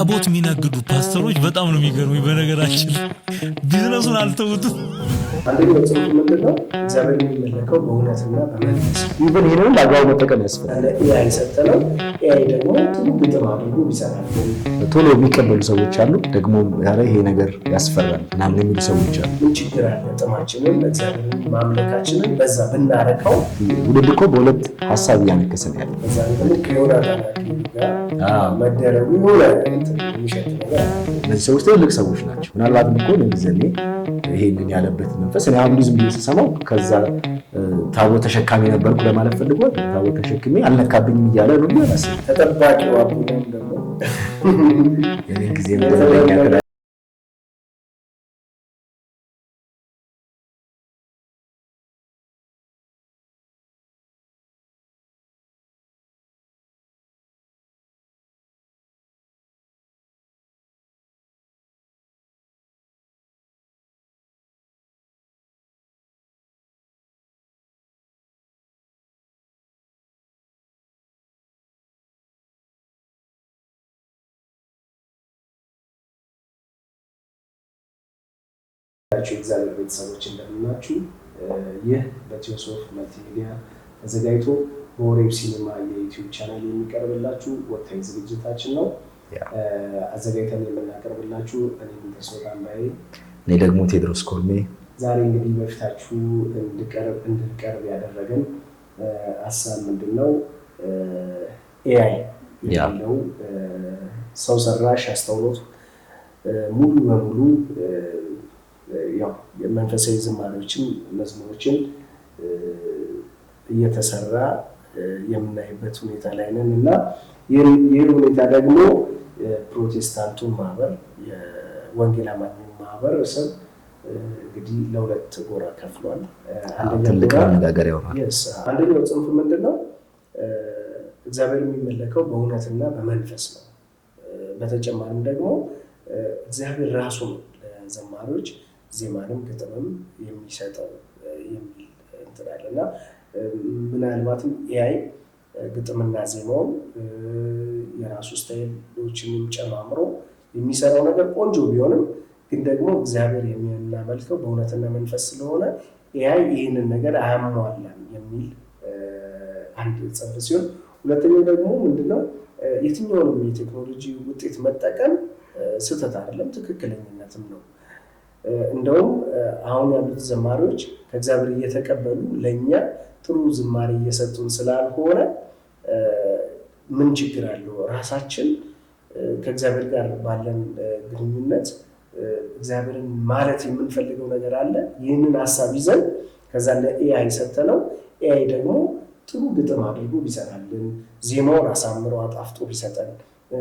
ታቦት የሚነግዱ ፓስተሮች በጣም ነው የሚገርሙኝ። በነገራችን ቢዝነሱን አልተውትም። አንደኛው ጽንፍ ምንድነው? እግዚአብሔር የሚመለከው በእውነትና በመንፈስ ይብን ይሄንን ለአግባቡ መጠቀም ያስፈልጋል። ኤአይ ሰጠነው። ኤአይ ደግሞ ግጥም አድርጎ ይሰራል። ቶሎ የሚቀበሉ ሰዎች አሉ፣ ደግሞ ኧረ ይሄ ነገር ያስፈራል ምናምን የሚሉ ሰዎች አሉ። ምን ችግር አለ? ጥማችንን እግዚአብሔርን ማምለካችንን በዛ ብናረከው። ውድድ እኮ በሁለት ሀሳብ እያነከሰን ያለ በዛ ልክ ዮናታን ጋር መደረጉ የሆነ የሚሸጥ ነገር። እነዚህ ሰዎች ትልልቅ ሰዎች ናቸው። ምናልባትም እኮ ለጊዜኔ ይሄንን ያለበት መንፈስ እኔ አሁን ዝም ብዬ ስሰማው ከዛ ታቦት ተሸካሚ ነበርኩ ለማለት ፈልጓል። ታቦት ተሸክሜ አልነካብኝም እያለ ነው ያላስ ተጠባቂው አቡንም ደግሞ የኔ ጊዜ እንደኛ እግዚአብሔር ቤተሰቦች እንደምናችሁ። ይህ በቲዮሶፍ መልቲሚዲያ ተዘጋጅቶ በወሬብ ሲኒማ የዩቲዩብ ቻናል የሚቀርብላችሁ ወቅታዊ ዝግጅታችን ነው። አዘጋጅተን የምናቀርብላችሁ እኔ ተስፋ አምባዬ፣ እኔ ደግሞ ቴድሮስ ኮርሜ። ዛሬ እንግዲህ በፊታችሁ እንድንቀርብ ያደረገን ሀሳብ ምንድነው? ኤአይ የሚለው ሰው ሰራሽ አስተውሎት ሙሉ በሙሉ ያው የመንፈሳዊ ዝማሬዎችን መዝሙሮችን እየተሰራ የምናይበት ሁኔታ ላይ ነን እና ይህ ሁኔታ ደግሞ ፕሮቴስታንቱ ማህበር የወንጌል አማኝ ማህበረሰብ እንግዲህ ለሁለት ጎራ ከፍሏል። ትልቅ አነጋገሪያ ሆኗል። አንደኛው ጽንፍ ምንድነው? እግዚአብሔር የሚመለከው በእውነትና በመንፈስ ነው። በተጨማሪም ደግሞ እግዚአብሔር ራሱ ነው ለዘማሪዎች ዜማንም ግጥምም የሚሰጠው የሚል እንትን አለ እና ምናልባትም ኤአይ ግጥምና ዜማውን የራሱ ስታይሎችንም ጨማምሮ የሚሰራው ነገር ቆንጆ ቢሆንም ግን ደግሞ እግዚአብሔር የሚያመልከው በእውነትና መንፈስ ስለሆነ ኤአይ ይህንን ነገር አያሟላም የሚል አንድ ጽንፍ ሲሆን፣ ሁለተኛው ደግሞ ምንድነው? የትኛውንም የቴክኖሎጂ ውጤት መጠቀም ስህተት አይደለም፣ ትክክለኝነትም ነው። እንደውም አሁን ያሉት ዘማሪዎች ከእግዚአብሔር እየተቀበሉ ለእኛ ጥሩ ዝማሬ እየሰጡን ስላልሆነ ምን ችግር አለው? ራሳችን ከእግዚአብሔር ጋር ባለን ግንኙነት እግዚአብሔርን ማለት የምንፈልገው ነገር አለ። ይህንን ሀሳብ ይዘን ከዛ ለኤአይ ሰጥተነው ኤአይ ደግሞ ጥሩ ግጥም አድርጎ ቢሰራልን፣ ዜማውን አሳምሮ አጣፍጦ ቢሰጠን፣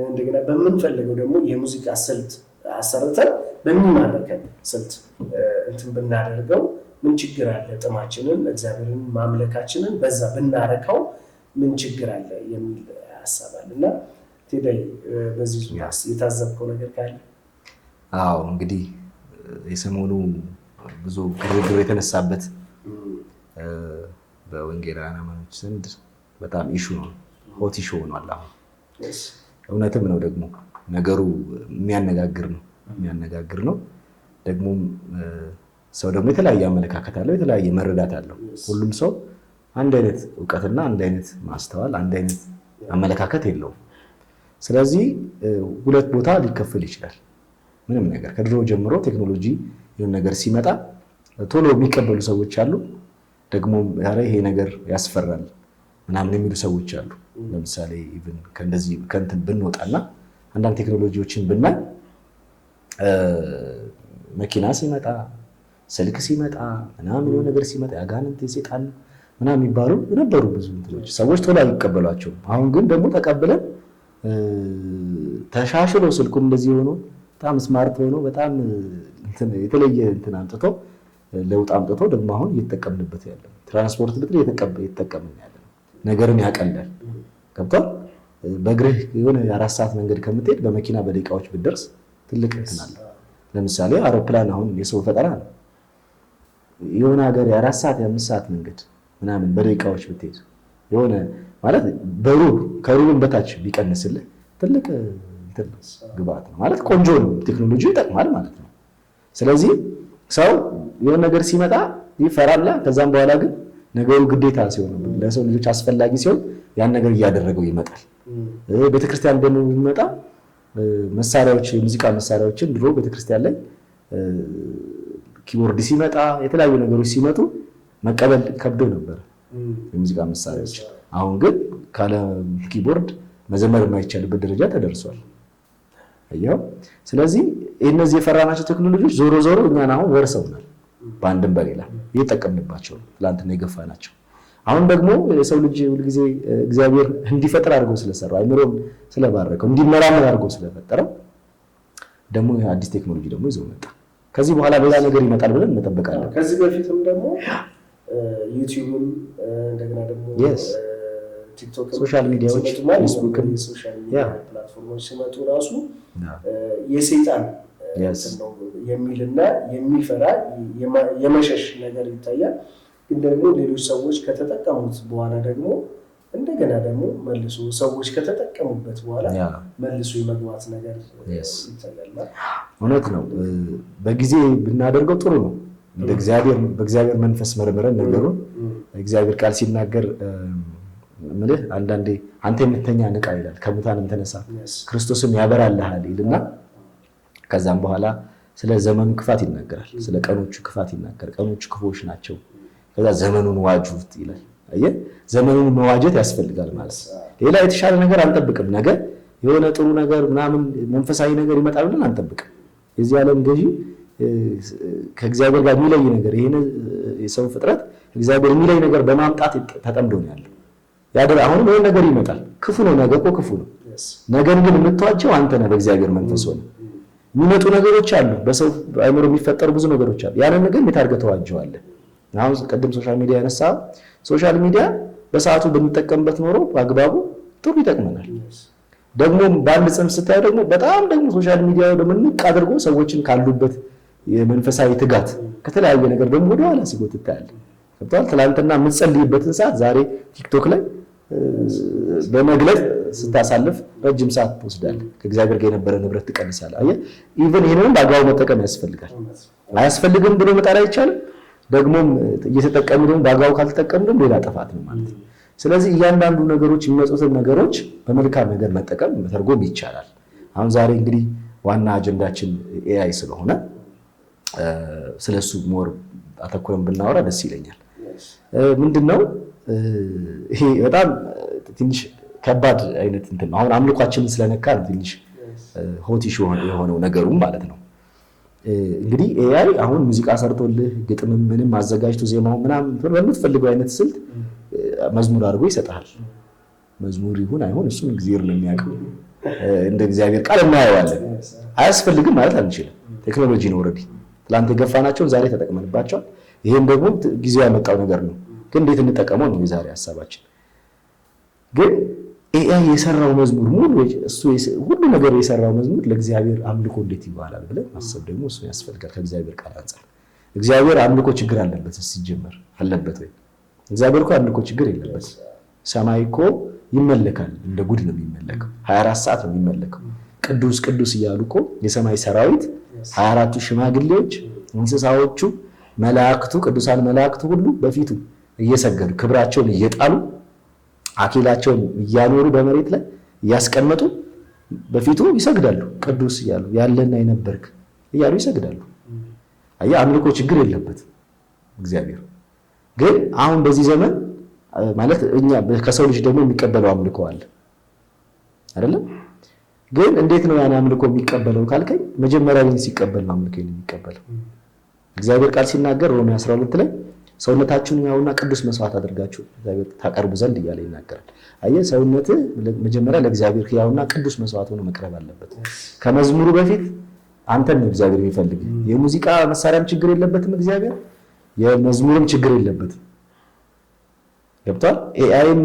እንደገና በምንፈልገው ደግሞ የሙዚቃ ስልት አሰርተን በሚማረከን ስልት እንትን ብናደርገው ምን ችግር አለ? ጥማችንን እግዚአብሔርን ማምለካችንን በዛ ብናረከው ምን ችግር አለ የሚል ሀሳብ አለ እና ቴዳይ በዚህ ዙሪያ የታዘብከው ነገር ካለ? አዎ እንግዲህ የሰሞኑ ብዙ ግርግር የተነሳበት በወንጌላውያን አማኞች ዘንድ በጣም ኢሹ ነው፣ ሆት ኢሹ ሆኗል። አሁን እውነትም ነው ደግሞ ነገሩ የሚያነጋግር ነው። ደግሞ ሰው ደግሞ የተለያየ አመለካከት አለው፣ የተለያየ መረዳት አለው። ሁሉም ሰው አንድ አይነት እውቀትና አንድ አይነት ማስተዋል፣ አንድ አይነት አመለካከት የለውም። ስለዚህ ሁለት ቦታ ሊከፈል ይችላል። ምንም ነገር ከድሮ ጀምሮ ቴክኖሎጂ የሆነ ነገር ሲመጣ ቶሎ የሚቀበሉ ሰዎች አሉ፣ ደግሞ ኧረ ይሄ ነገር ያስፈራል ምናምን የሚሉ ሰዎች አሉ። ለምሳሌ ኢቭን ከእንደዚህ ከእንትን ብንወጣና አንዳንድ ቴክኖሎጂዎችን ብናይ መኪና ሲመጣ፣ ስልክ ሲመጣ ምናምን የሆነ ነገር ሲመጣ ያጋንንት የሴጣን ምናምን የሚባሉ ነበሩ ብዙ እንትኖች፣ ሰዎች ቶሎ አይቀበሏቸውም። አሁን ግን ደግሞ ተቀብለን ተሻሽሎ ስልኩም እንደዚህ ሆኖ በጣም ስማርት ሆኖ በጣም የተለየ እንትን አምጥቶ ለውጥ አምጥቶ ደግሞ አሁን እየተጠቀምንበት ያለ ትራንስፖርት ልክ እየተጠቀምን ያለ ነገርን ያቀላል። ገብቷል። በእግርህ የሆነ 4 ሰዓት መንገድ ከምትሄድ በመኪና በደቂቃዎች ብትደርስ ትልቅ እንትን አለ። ለምሳሌ አውሮፕላን አሁን የሰው ፈጠራ ነው። የሆነ ሀገር የ4 ሰዓት የ5 ሰዓት መንገድ ምናምን በደቂቃዎች ብትሄድ የሆነ ማለት ከሩብን በታች ቢቀንስልህ ትልቅ እንትን ነው ግብአት ነው ማለት ቆንጆ ነው። ቴክኖሎጂ ይጠቅማል ማለት ነው። ስለዚህ ሰው የሆነ ነገር ሲመጣ ይፈራል። ከዛም በኋላ ግን ነገሩ ግዴታ ሲሆን ለሰው ልጆች አስፈላጊ ሲሆን ያን ነገር እያደረገው ይመጣል። ቤተክርስቲያን ደግሞ የሚመጣ መሳሪያዎች የሙዚቃ መሳሪያዎችን ድሮ ቤተክርስቲያን ላይ ኪቦርድ ሲመጣ የተለያዩ ነገሮች ሲመጡ መቀበል ከብዶ ነበር የሙዚቃ መሳሪያዎች። አሁን ግን ካለ ኪቦርድ መዘመር የማይቻልበት ደረጃ ተደርሷል። አየው። ስለዚህ እነዚህ የፈራናቸው ቴክኖሎጂዎች ዞሮ ዞሮ እኛን አሁን ወርሰውናል። በአንድም በሌላ እየተጠቀምንባቸው ትላንትና የገፋናቸው። አሁን ደግሞ የሰው ልጅ ሁልጊዜ እግዚአብሔር እንዲፈጥር አድርጎ ስለሰራው አይምሮም ስለባረከው እንዲመራመር አድርጎ ስለፈጠረው ደግሞ አዲስ ቴክኖሎጂ ደግሞ ይዞ መጣ። ከዚህ በኋላ ሌላ ነገር ይመጣል ብለን እንጠብቃለን። ከዚህ በፊትም ደግሞ ዩቲዩብም እንደገና ደግሞ ቲክቶክ፣ ሶሻል ሚዲያዎች፣ ፌስቡክ፣ ሶሻል ሚዲያ ፕላትፎርሞች ሲመጡ ራሱ የሰይጣን ነው የሚልና የሚፈራ የመሸሽ ነገር ይታያል። ግን ደግሞ ሌሎች ሰዎች ከተጠቀሙት በኋላ ደግሞ እንደገና ደግሞ መልሶ ሰዎች ከተጠቀሙበት በኋላ መልሶ የመግባት ነገር ይታያል። እውነት ነው። በጊዜ ብናደርገው ጥሩ ነው። እንደ በእግዚአብሔር መንፈስ መርምረን ነገሩን እግዚአብሔር ቃል ሲናገር ምልህ አንዳንዴ አንተ የምተኛ ንቃ ይላል፣ ከሙታንም ተነሳ ክርስቶስም ያበራልሃል ይልና ከዛም በኋላ ስለ ዘመኑ ክፋት ይናገራል። ስለ ቀኖቹ ክፋት ይናገራል። ቀኖቹ ክፉዎች ናቸው። ከዛ ዘመኑን ዋጁት ይላል። አየህ፣ ዘመኑን መዋጀት ያስፈልጋል ማለት ነው። ሌላ የተሻለ ነገር አንጠብቅም። ነገ የሆነ ጥሩ ነገር ምናምን መንፈሳዊ ነገር ይመጣል ብለን አንጠብቅም። የዚህ ዓለም ገዢ ከእግዚአብሔር ጋር የሚለይ ነገር ይሄን የሰው ፍጥረት እግዚአብሔር የሚለይ ነገር በማምጣት ተጠምዶ ነው ያለው። አሁን የሆነ ነገር ይመጣል። ክፉ ነው፣ ነገ እኮ ክፉ ነው። ነገን ግን የምትዋጀው አንተ ነህ በእግዚአብሔር መንፈስ ሆነ። የሚመጡ ነገሮች አሉ፣ በሰው አይምሮ የሚፈጠሩ ብዙ ነገሮች አሉ። ያንን ግን የታርገ ተዋጀዋለህ። አሁን ቅድም ሶሻል ሚዲያ ያነሳ ሶሻል ሚዲያ በሰዓቱ ብንጠቀምበት ኖሮ አግባቡ ጥሩ ይጠቅመናል። ደግሞ በአንድ ጽንፍ ስታየው ደግሞ በጣም ደግሞ ሶሻል ሚዲያ ደግሞ ንቅ አድርጎ ሰዎችን ካሉበት የመንፈሳዊ ትጋት ከተለያየ ነገር ደግሞ ወደ ኋላ ሲጎትት ታያለህ። ገብቶሃል? ትናንትና የምትጸልይበትን ሰዓት ዛሬ ቲክቶክ ላይ በመግለጽ ስታሳልፍ ረጅም ሰዓት ትወስዳለህ። ከእግዚአብሔር ጋር የነበረ ንብረት ትቀንሳለህ። አየህ፣ ኢቭን ይሄንን በአግባቡ መጠቀም ያስፈልጋል። አያስፈልግም ብሎ መጣል አይቻልም። ደግሞም እየተጠቀሙ ደግሞ በአግባቡ ካልተጠቀሙ ደግሞ ሌላ ጥፋት ነው ማለት ነው። ስለዚህ እያንዳንዱ ነገሮች የሚመጡትን ነገሮች በመልካም ነገር መጠቀም መተርጎም ይቻላል። አሁን ዛሬ እንግዲህ ዋና አጀንዳችን ኤአይ ስለሆነ ስለሱ ሞር አተኩረን ብናወራ ደስ ይለኛል። ምንድነው ይሄ በጣም ትንሽ ከባድ አይነት እንትን ነው። አሁን አምልኳችንን ስለነካ ትንሽ ሆቲሽ የሆነው ነገሩም ማለት ነው። እንግዲህ ኤአይ አሁን ሙዚቃ ሰርቶልህ ግጥም ምንም አዘጋጅቶ ዜማው ምናምን በምትፈልገው አይነት ስልት መዝሙር አድርጎ ይሰጣል። መዝሙር ይሁን አይሁን እሱን እግዚአብሔር ነው የሚያውቀው። እንደ እግዚአብሔር ቃል እናየዋለን። አያስፈልግም ማለት አንችልም። ቴክኖሎጂ ነው። ኦልሬዲ ትላንት የገፋናቸውን ዛሬ ተጠቅመንባቸዋል። ይሄም ደግሞ ጊዜው ያመጣው ነገር ነው። ግን እንዴት እንጠቀመው ነው የዛሬ ሐሳባችን። ግን ኤአይ የሰራው መዝሙር ሙሉ ሁሉ ነገር የሰራው መዝሙር ለእግዚአብሔር አምልኮ እንዴት ይባላል ብለን ማሰብ ደግሞ እሱ ያስፈልጋል። ከእግዚአብሔር ቃል አንፃር እግዚአብሔር አምልኮ ችግር አለበት ሲጀመር አለበት ወይ? እግዚአብሔር እኮ አምልኮ ችግር የለበት። ሰማይ እኮ ይመለካል፣ እንደ ጉድ ነው የሚመለከው። 24 ሰዓት ነው የሚመለከው። ቅዱስ ቅዱስ እያሉ እኮ የሰማይ ሰራዊት 24ቱ ሽማግሌዎች፣ እንስሳዎቹ፣ መላእክቱ፣ ቅዱሳን መላእክቱ ሁሉ በፊቱ እየሰገዱ ክብራቸውን እየጣሉ አኪላቸውን እያኖሩ በመሬት ላይ እያስቀመጡ በፊቱ ይሰግዳሉ። ቅዱስ እያሉ ያለና የነበርክ እያሉ ይሰግዳሉ። አየህ፣ አምልኮ ችግር የለበትም እግዚአብሔር። ግን አሁን በዚህ ዘመን ማለት እኛ ከሰው ልጅ ደግሞ የሚቀበለው አምልኮ አለ አይደለም? ግን እንዴት ነው ያን አምልኮ የሚቀበለው ካልከኝ መጀመሪያ ግን ሲቀበል ነው አምልኮ የሚቀበለው። እግዚአብሔር ቃል ሲናገር ሮሜ 12 ላይ ሰውነታችሁን ያውና ቅዱስ መስዋዕት አድርጋችሁ እግዚአብሔር ታቀርቡ ዘንድ እያለ ይናገራል። አየህ፣ ሰውነትህ መጀመሪያ ለእግዚአብሔር ያውና ቅዱስ መስዋዕት ሆኖ መቅረብ አለበት። ከመዝሙሩ በፊት አንተን ነው እግዚአብሔር የሚፈልግ። የሙዚቃ መሳሪያም ችግር የለበትም እግዚአብሔር፣ የመዝሙርም ችግር የለበትም። ገብቷል? ኤአይም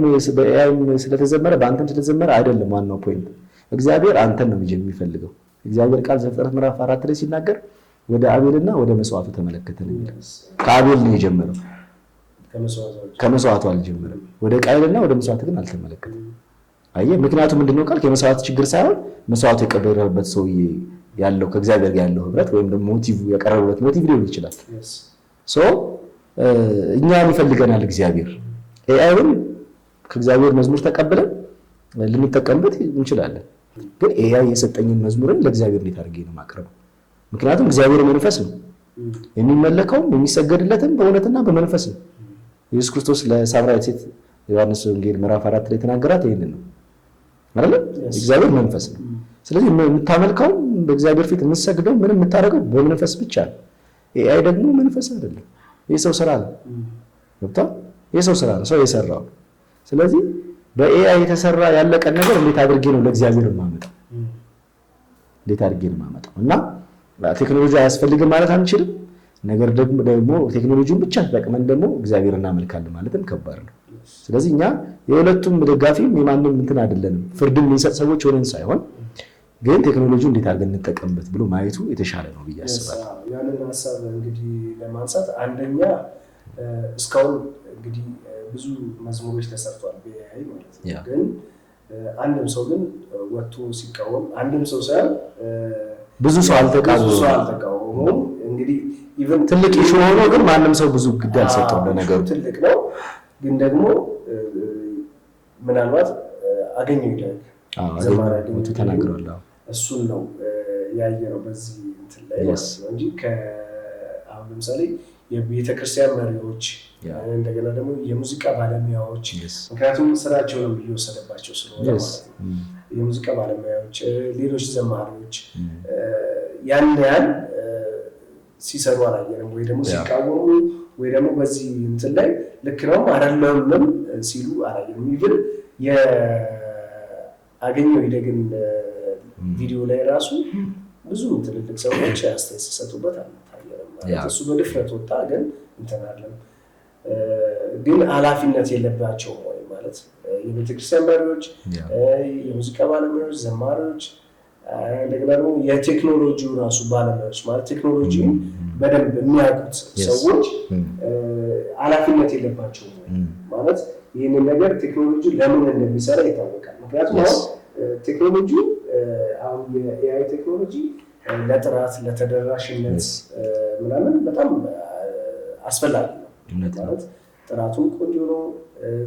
ስለተዘመረ በአንተም ስለተዘመረ አይደለም ዋናው ፖይንት። እግዚአብሔር አንተን ነው የሚፈልገው። እግዚአብሔር ቃል ዘፍጥረት ምዕራፍ 4 ላይ ሲናገር ወደ አቤልና ወደ መስዋዕቱ ተመለከተ ነው የሚለው። ከአቤል ነው የጀመረው፣ ከመስዋዕቱ አልጀመረም። ወደ ቃየልና ወደ መስዋዕቱ ግን አልተመለከተም። አየህ ምክንያቱም ምንድነው ካልክ የመስዋዕት ችግር ሳይሆን መስዋዕቱ የቀረበበት ሰውዬ ያለው ከእግዚአብሔር ጋር ያለው ህብረት ወይም ደግሞ ሞቲቭ የቀረበበት ሞቲቭ ሊሆን ይችላል። እኛን ይፈልገናል እግዚአብሔር። ኤአይን ከእግዚአብሔር መዝሙር ተቀብለን ልንጠቀምበት እንችላለን። ግን ኤአይ የሰጠኝን መዝሙርን ለእግዚአብሔር እንዴት አድርጌ ነው ማቅረብ? ምክንያቱም እግዚአብሔር መንፈስ ነው፣ የሚመለከውም የሚሰገድለትም በእውነትና በመንፈስ ነው። ኢየሱስ ክርስቶስ ለሳምራዊት ሴት ዮሐንስ ወንጌል ምዕራፍ 4 ላይ ተናገራት ይሄንን ነው አይደል? እግዚአብሔር መንፈስ ነው። ስለዚህ የምታመልከው በእግዚአብሔር ፊት የምትሰግደው ምንም የምታደርገው በመንፈስ ብቻ ነው። ኤአይ ደግሞ መንፈስ አይደለም፣ የሰው ስራ ነው። ገብቶሃል? የሰው ስራ ነው፣ ሰው የሰራው። ስለዚህ በኤአይ የተሰራ ያለቀ ነገር እንዴት አድርጌ ነው ለእግዚአብሔር ማመጣው? እንዴት አድርጌ ነው ማመጣው? እና ቴክኖሎጂ አያስፈልግም ማለት አንችልም። ነገር ደግሞ ቴክኖሎጂውን ብቻ ተጠቅመን ደግሞ እግዚአብሔር እናመልካለን ማለትም ከባድ ነው። ስለዚህ እኛ የሁለቱም ደጋፊም የማንም እንትን አይደለንም። ፍርድም የሚሰጥ ሰዎች ሆነን ሳይሆን ግን ቴክኖሎጂውን እንዴት አድርገን እንጠቀምበት ብሎ ማየቱ የተሻለ ነው ብዬ አስባለሁ። ያንን ሀሳብ እንግዲህ ለማንሳት አንደኛ እስካሁን እንግዲህ ብዙ መዝሙሮች ተሰርቷል በኤአይ ማለት ነው። ግን አንድም ሰው ግን ወጥቶ ሲቃወም አንድም ሰው ሳይሆን ብዙ ሰው አልተቃወመውም። እንግዲህ ኢቭን ትልቅ ኢሹ ሆኖ ግን ማንም ሰው ብዙ ግድ አልሰጠውም ለነገሩ። ትልቅ ነው ግን ደግሞ ምናልባት አገኘው ይደረግ ዘማሪ ተናግሯል። እሱን ነው ያየነው በዚህ እንትን ላይ ማለት ነው እንጂ አሁን ለምሳሌ የቤተክርስቲያን መሪዎች እንደገና ደግሞ የሙዚቃ ባለሙያዎች ምክንያቱም ስራቸውን እየወሰደባቸው ስለሆነ ማለት ነው የሙዚቃ ባለሙያዎች ሌሎች ዘማሪዎች ያን ሲሰሩ አላየንም ወይ ደግሞ ሲቃወሙ ወይ ደግሞ በዚህ እንትን ላይ ልክ ነው አይደለም ሲሉ አላየንም። ይብል የአገኘው ይደግን ቪዲዮ ላይ ራሱ ብዙ ትልልቅ ሰዎች አስተያየት ሲሰጡበት አልታየንም ማለት እሱ በድፍረት ወጣ ግን እንትን አለም ግን ኃላፊነት የለባቸውም ወይ ማለት የቤተክርስቲያን መሪዎች የሙዚቃ ባለሙያዎች ዘማሪዎች እንደገና ደግሞ የቴክኖሎጂው ራሱ ባለሙያዎች ማለት ቴክኖሎጂን በደንብ የሚያውቁት ሰዎች ኃላፊነት የለባቸውም ማለት ይህንን ነገር ቴክኖሎጂ ለምን እንደሚሰራ ይታወቃል። ምክንያቱም ቴክኖሎጂ አሁን የኤአይ ቴክኖሎጂ ለጥራት ለተደራሽነት ምናምን በጣም አስፈላጊ ነው ማለት ጥራቱም ቆንጆ ነው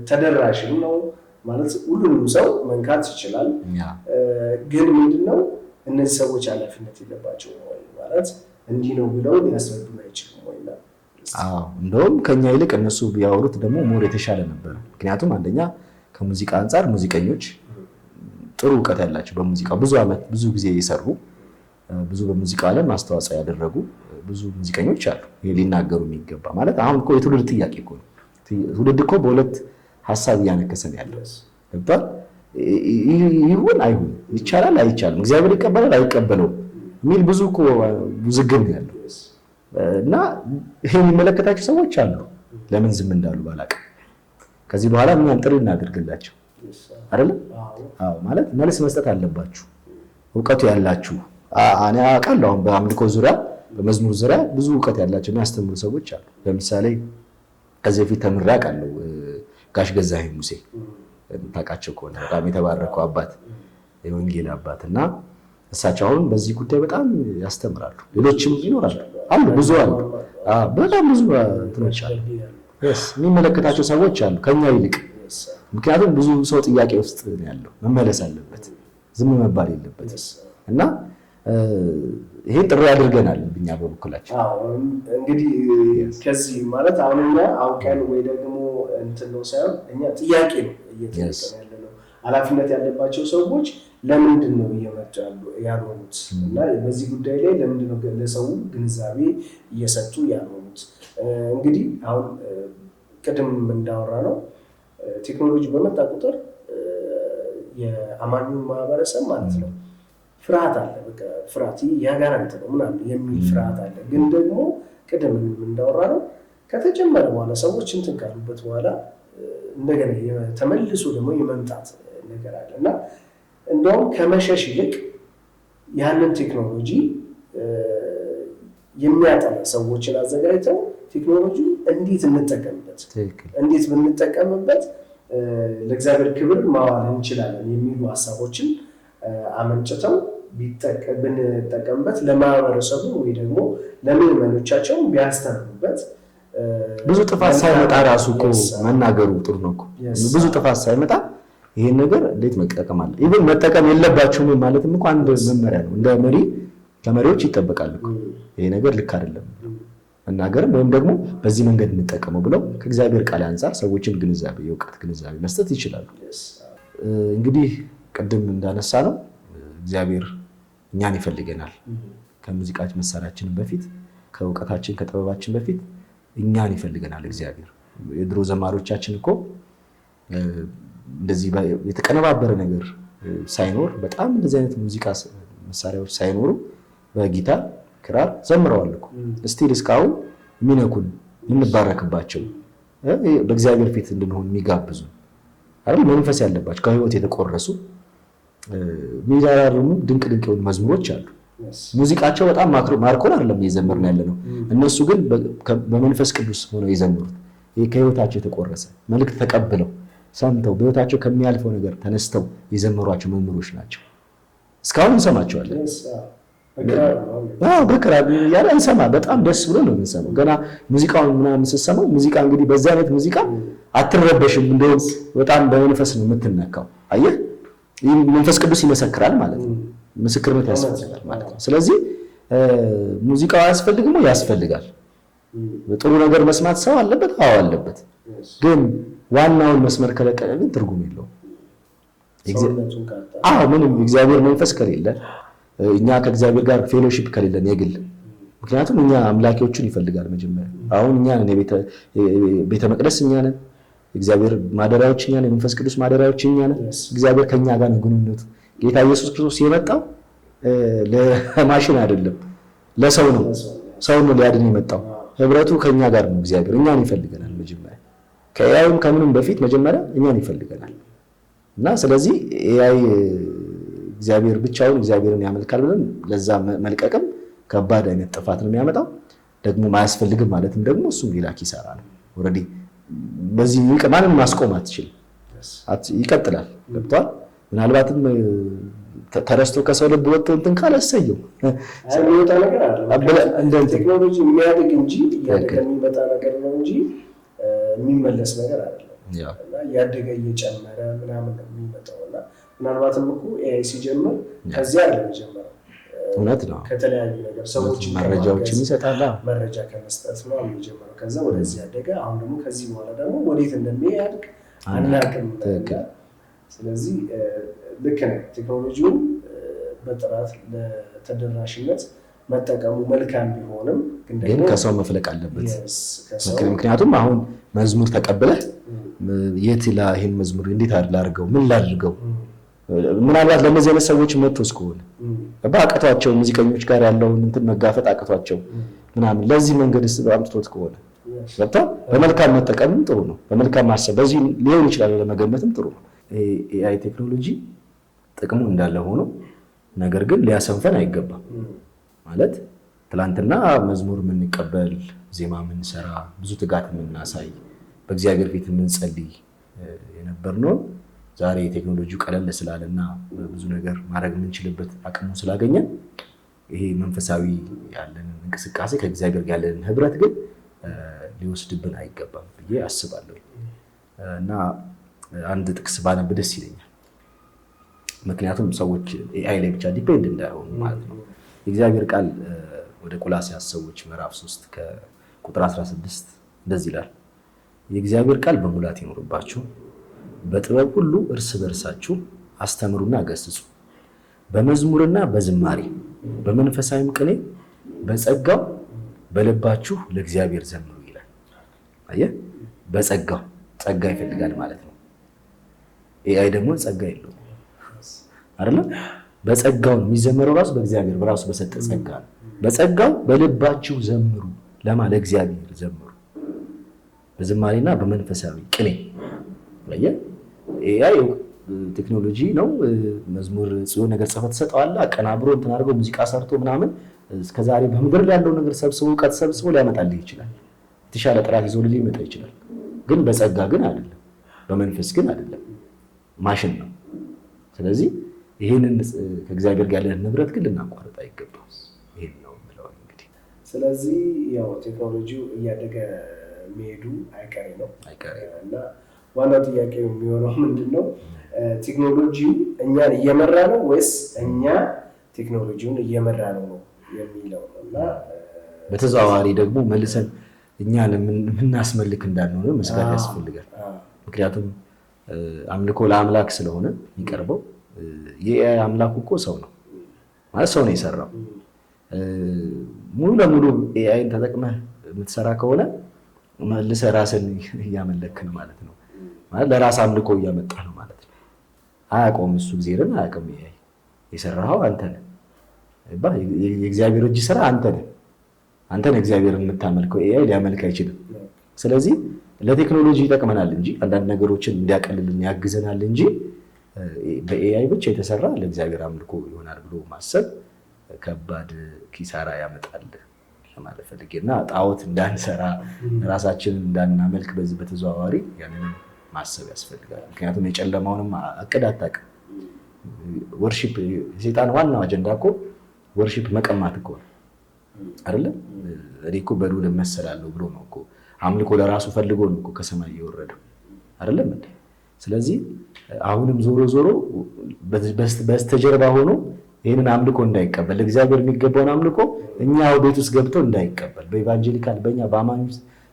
ተደራሽም ነው ማለት ሁሉንም ሰው መንካት ይችላል። ግን ምንድነው እነዚህ ሰዎች ኃላፊነት የለባቸውም ወይ ማለት እንዲህ ነው ብለው ሊያስረዱን አይችሉም ወይ? እንደውም ከኛ ይልቅ እነሱ ቢያወሩት ደግሞ ሞር የተሻለ ነበር። ምክንያቱም አንደኛ ከሙዚቃ አንፃር ሙዚቀኞች ጥሩ እውቀት ያላቸው በሙዚቃ ብዙ ዓመት ብዙ ጊዜ የሰሩ ብዙ በሙዚቃ ዓለም አስተዋጽኦ ያደረጉ ብዙ ሙዚቀኞች አሉ። ይሄ ሊናገሩ የሚገባ ማለት አሁን እኮ የትውልድ ጥያቄ እኮ ነው። ትውልድ እኮ በሁለት ሀሳብ እያነከሰን ያለው ገባል። ይሁን አይሁን ይቻላል አይቻልም እግዚአብሔር ይቀበላል አይቀበለው የሚል ብዙ እኮ ውዝግብ ነው ያለው እና ይሄ የሚመለከታቸው ሰዎች አሉ። ለምን ዝም እንዳሉ ባላቅም ከዚህ በኋላ እኛም ጥሪ እናደርግላቸው አይደል? አዎ ማለት መልስ መስጠት አለባችሁ። እውቀቱ ያላችሁ እኔ አውቃለሁ አሁን በአምልኮ ዙሪያ በመዝሙር ዙሪያ ብዙ እውቀት ያላቸው የሚያስተምሩ ሰዎች አሉ። ለምሳሌ ከዚህ በፊት ተምሬ አውቃለሁ ጋሽ ገዛኸኝ ሙሴ ታውቃቸው ከሆነ በጣም የተባረከው አባት የወንጌል አባት እና እሳቸው አሁን በዚህ ጉዳይ በጣም ያስተምራሉ። ሌሎችም ይኖራሉ አሉ ብዙ አሉ በጣም ብዙ እንትኖች አሉ የሚመለከታቸው ሰዎች አሉ ከኛ ይልቅ። ምክንያቱም ብዙ ሰው ጥያቄ ውስጥ ነው ያለው መመለስ አለበት ዝም መባል የለበት እና ይሄን ጥሪ አድርገናል እኛ በበኩላችን። እንግዲህ ከዚህ ማለት አሁን እኛ አውቀን ወይ ደግሞ እንትን ነው ሳይሆን እኛ ጥያቄ ነው እየተጠየቀን ያለነው ኃላፊነት ያለባቸው ሰዎች ለምንድን ነው እየመጡ ያልሆኑት እና በዚህ ጉዳይ ላይ ለምንድን ነው ለሰው ግንዛቤ እየሰጡ ያልሆኑት? እንግዲህ አሁን ቅድም እንዳወራ ነው ቴክኖሎጂ በመጣ ቁጥር የአማኙ ማህበረሰብ ማለት ነው ፍርሃት አለ። በቃ ፍርሃት ያጋራንት ነው ምናምን የሚል ፍርሃት አለ። ግን ደግሞ ቅድም እንዳወራ ነው ከተጀመረ በኋላ ሰዎች እንትን ካሉበት በኋላ እንደገና ተመልሶ ደግሞ የመምጣት ነገር አለ እና እንደውም ከመሸሽ ይልቅ ያንን ቴክኖሎጂ የሚያጠና ሰዎችን አዘጋጅተው ቴክኖሎጂ እንዴት እንጠቀምበት እንዴት ብንጠቀምበት ለእግዚአብሔር ክብር ማዋል እንችላለን የሚሉ ሀሳቦችን አመንጭተው ብንጠቀምበት ለማህበረሰቡ ወይ ደግሞ ለምዕመኖቻቸው ቢያስተምሩበት ብዙ ጥፋት ሳይመጣ ራሱ እኮ መናገሩ ጥሩ ነው እኮ። ብዙ ጥፋት ሳይመጣ ይሄን ነገር እንዴት መጠቀም አለ ኢቭን መጠቀም የለባችሁም ማለትም እኮ አንድ መመሪያ ነው። እንደ መሪ ከመሪዎች ይጠበቃል እኮ ይሄ ነገር ልክ አይደለም መናገርም ወይም ደግሞ በዚህ መንገድ እንጠቀመው ብለው ከእግዚአብሔር ቃል አንፃር ሰዎችን ግንዛቤ የእውቀት ግንዛቤ መስጠት ይችላሉ። እንግዲህ ቅድም እንዳነሳ ነው እግዚአብሔር እኛን ይፈልገናል። ከሙዚቃ መሳሪያችን በፊት ከእውቀታችን ከጥበባችን በፊት እኛን ይፈልገናል እግዚአብሔር። የድሮ ዘማሪዎቻችን እኮ እንደዚህ የተቀነባበረ ነገር ሳይኖር በጣም እንደዚህ አይነት ሙዚቃ መሳሪያዎች ሳይኖሩ በጊታር ክራር ዘምረዋል እኮ እስቲል እስካሁን የሚነኩን የምንባረክባቸው በእግዚአብሔር ፊት እንድንሆን የሚጋብዙ አይደል መንፈስ ያለባቸው ከህይወት የተቆረሱ የሚያራርሙ ድንቅ የሆኑ መዝሙሮች አሉ። ሙዚቃቸው በጣም ማርኮን አይደለም እየዘመርን ያለ ነው። እነሱ ግን በመንፈስ ቅዱስ ሆነው የዘመሩት ከህይወታቸው የተቆረሰ መልእክት ተቀብለው ሰምተው በህይወታቸው ከሚያልፈው ነገር ተነስተው የዘመሯቸው መዝሙሮች ናቸው። እስካሁን እንሰማቸዋለን። በክራር ያለ እንሰማ በጣም ደስ ብሎ ነው የምንሰማው። ገና ሙዚቃውን ምናምን ስትሰማው ሙዚቃ እንግዲህ በዛ አይነት ሙዚቃ አትረበሽም። እንደውም በጣም በመንፈስ ነው የምትነካው። አየህ ይህ መንፈስ ቅዱስ ይመሰክራል ማለት ነው። ምስክርነት ያስፈልጋል ማለት ነው። ስለዚህ ሙዚቃው ያስፈልግም ነው ያስፈልጋል። ጥሩ ነገር መስማት ሰው አለበት። አዎ አለበት። ግን ዋናውን መስመር ከለቀቀ ግን ትርጉም የለውም። ምንም እግዚአብሔር መንፈስ ከሌለ እኛ ከእግዚአብሔር ጋር ፌሎሺፕ ከሌለን የግል ምክንያቱም እኛ አምላኪዎቹን ይፈልጋል መጀመሪያ። አሁን እኛ ነን ቤተ መቅደስ እኛ ነን፣ እግዚአብሔር ማደሪያዎች እኛ ነን፣ የመንፈስ ቅዱስ ማደሪያዎች እኛ ነን። እግዚአብሔር ከኛ ጋር ነው ግንኙነቱ። ጌታ ኢየሱስ ክርስቶስ የመጣው ለማሽን አይደለም ለሰው ነው። ሰው ነው ሊያድን የመጣው። ህብረቱ ከኛ ጋር ነው። እግዚአብሔር እኛን ይፈልገናል መጀመሪያ። ከኤአይም ከምንም በፊት መጀመሪያ እኛን ይፈልገናል። እና ስለዚህ ኤአይ እግዚአብሔር ብቻውን እግዚአብሔርን ያመልካል ብለን ለዛ መልቀቅም ከባድ አይነት ጥፋት ነው የሚያመጣው። ደግሞ ማያስፈልግም ማለትም ደግሞ እሱም ሌላ ኪሳራ ነው። ኦልሬዲ በዚህ ማንም ማስቆም አትችልም፣ ይቀጥላል። ገብቷል። ምናልባትም ተረስቶ ከሰው ልብ ወጥቶ እንትን ካለ እሰየው የሚወጣ ነገር አለ። ቴክኖሎጂ የሚያድግ እንጂ የሚመጣ ነገር ነው እንጂ የሚመለስ ነገር አይደለም። እና እያደገ እየጨመረ ምናምን ነው የሚመጣው። እና ምናልባትም እኮ ኤአይ ሲጀምር ከዚያ አይደለም የጀመረው። እውነት ነው። ከተለያዩ ነገር ሰዎች መረጃዎችን ይሰጣል። መረጃ ከመስጠት ነው የሚጀምረው። ከዛ ወደዚህ ያደገ አሁን ደግሞ ከዚህ በኋላ ደግሞ ወዴት እንደሚያድግ አናውቅም። ስለዚህ ልክ ነው። ቴክኖሎጂውን በጥራት ለተደራሽነት መጠቀሙ መልካም ቢሆንም ግን ከሰው መፍለቅ አለበት። ምክንያቱም አሁን መዝሙር ተቀብለህ የት ይሄን መዝሙር እንዴት አድርገው ምን ላድርገው ምናልባት ለነዚህ አይነት ሰዎች መጥቶስ ከሆነ በአቀቷቸው ሙዚቀኞች ጋር ያለውን እንትን መጋፈጥ አቀቷቸው ምናምን ለዚህ መንገድስ አምጥቶት ከሆነ ወጣ በመልካም መጠቀምም ጥሩ ነው። በመልካም ማሰብ በዚህ ሊሆን ይችላል ለመገመትም ጥሩ ነው። ኤአይ ቴክኖሎጂ ጥቅሙ እንዳለ ሆኖ ነገር ግን ሊያሰንፈን አይገባም። ማለት ትላንትና መዝሙር የምንቀበል ዜማ የምንሰራ ብዙ ትጋት የምናሳይ በእግዚአብሔር ፊት የምንጸልይ የነበርነው ዛሬ ቴክኖሎጂው ቀለል ስላለና ብዙ ነገር ማድረግ የምንችልበት አቅሙ ስላገኘን ይሄ መንፈሳዊ ያለን እንቅስቃሴ ከእግዚአብሔር ጋር ያለን ህብረት ግን ሊወስድብን አይገባም ብዬ አስባለሁ። እና አንድ ጥቅስ ባነብ ደስ ይለኛል። ምክንያቱም ሰዎች ኤአይ ላይ ብቻ ዲፔንድ እንዳይሆኑ ማለት ነው። የእግዚአብሔር ቃል ወደ ቆላስይስ ሰዎች ምዕራፍ 3 ከቁጥር 16 እንደዚህ ይላል። የእግዚአብሔር ቃል በሙላት ይኖርባችሁ፣ በጥበብ ሁሉ እርስ በርሳችሁ አስተምሩና ገስጹ፣ በመዝሙርና በዝማሬ በመንፈሳዊም ቅኔ በጸጋው በልባችሁ ለእግዚአብሔር ዘምሩ ይላል። አየህ፣ በጸጋው ጸጋ ይፈልጋል ማለት ነው። ኤአይ ደግሞ ጸጋ የለውም አይደል? በጸጋው የሚዘመረው ራሱ በእግዚአብሔር በራሱ በሰጠ ጸጋ ነው። በጸጋው በልባችሁ ዘምሩ ለማለት ለእግዚአብሔር ዘምሩ በዝማሬና በመንፈሳዊ ቅኔ። አየህ፣ ኤአይ ቴክኖሎጂ ነው። መዝሙር ጽዮን ነገር ጽፈት ተሰጠዋለህ አቀናብሮ እንትን አድርጎ ሙዚቃ ሰርቶ ምናምን እስከዛሬ በምድር ላይ ያለው ነገር ሰብስቦ እውቀት ሰብስቦ ሊያመጣልህ ይችላል። የተሻለ ጥራት ይዞ ሊመጣ ይችላል። ግን በጸጋ ግን አይደለም። በመንፈስ ግን አይደለም፣ ማሽን ነው። ስለዚህ ይህንን ከእግዚአብሔር ጋር ያለን ንብረት ግን ልናቋርጥ አይገባም። ይሄን ነው የምለው እንግዲህ። ስለዚህ ያው ቴክኖሎጂው እያደገ መሄዱ አይቀሬ ነው እና ዋናው ጥያቄ የሚሆነው ምንድን ነው? ቴክኖሎጂው እኛን እየመራ ነው ወይስ እኛ ቴክኖሎጂውን እየመራ ነው የሚለው ነው። እና በተዘዋዋሪ ደግሞ መልሰን እኛን የምናስመልክ እንዳንሆነ መስጋት ያስፈልጋል። ምክንያቱም አምልኮ ለአምላክ ስለሆነ የሚቀርበው የኤአይ አምላኩ እኮ ሰው ነው ማለት ሰው ነው የሰራው። ሙሉ ለሙሉ ኤአይን ተጠቅመህ የምትሰራ ከሆነ መልሰህ ራስን እያመለክ ነው ማለት ነው። ማለት ለራስ አምልኮ እያመጣ ነው ማለት ነው። አያውቀውም እሱ እግዚአብሔርን አያውቅም። ኤአይ የሰራኸው አንተ ነህ። የእግዚአብሔር እጅ ስራ አንተ ነህ። አንተ ነህ እግዚአብሔርን የምታመልከው። ኤአይ ሊያመልክ አይችልም። ስለዚህ ለቴክኖሎጂ ይጠቅመናል እንጂ አንዳንድ ነገሮችን እንዲያቀልልን ያግዘናል እንጂ በኤአይ ብቻ የተሰራ ለእግዚአብሔር አምልኮ ይሆናል ብሎ ማሰብ ከባድ ኪሳራ ያመጣል ለማለት ፈልጌ እና ጣዖት እንዳንሰራ ራሳችንን እንዳናመልክ በዚህ በተዘዋዋሪ ያንን ማሰብ ያስፈልጋል። ምክንያቱም የጨለማውንም እቅድ አታውቅም። ወርሺፕ የሰይጣን ዋናው አጀንዳ እኮ ወርሺፕ መቀማት እኮ አይደለም። እኔ እኮ በልዑል እመሰላለሁ ብሎ ነው እኮ አምልኮ ለራሱ ፈልጎ ነው እኮ ከሰማይ እየወረደው አይደለም እንዴ? ስለዚህ አሁንም ዞሮ ዞሮ በስተጀርባ ሆኖ ይህንን አምልኮ እንዳይቀበል እግዚአብሔር የሚገባውን አምልኮ እኛው ቤት ውስጥ ገብተው እንዳይቀበል በኢቫንጀሊካል በእኛ በአማኝ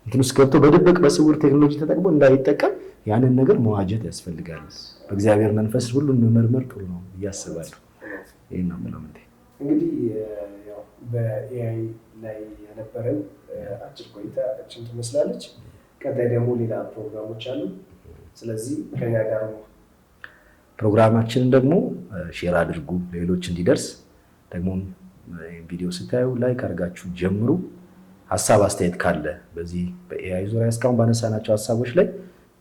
እንትን ውስጥ ገብተው በድብቅ በስውር ቴክኖሎጂ ተጠቅሞ እንዳይጠቀም ያንን ነገር መዋጀት ያስፈልጋል። በእግዚአብሔር መንፈስ ሁሉን መመርመር ጥሩ ነው እያስባለሁ። ይህን ነው የምለው። እንግዲህ ያው በኤአይ ላይ የነበረን አጭር ቆይታ እችን ትመስላለች። ቀጣይ ደግሞ ሌላ ፕሮግራሞች አሉ። ስለዚህ ከኛ ጋር ነው። ፕሮግራማችንን ደግሞ ሼር አድርጉ ሌሎች እንዲደርስ። ደግሞ ቪዲዮ ስታዩ ላይክ አድርጋችሁ ጀምሩ። ሀሳብ አስተያየት ካለ በዚህ በኤአይ ዙሪያ እስካሁን ባነሳናቸው ሀሳቦች ላይ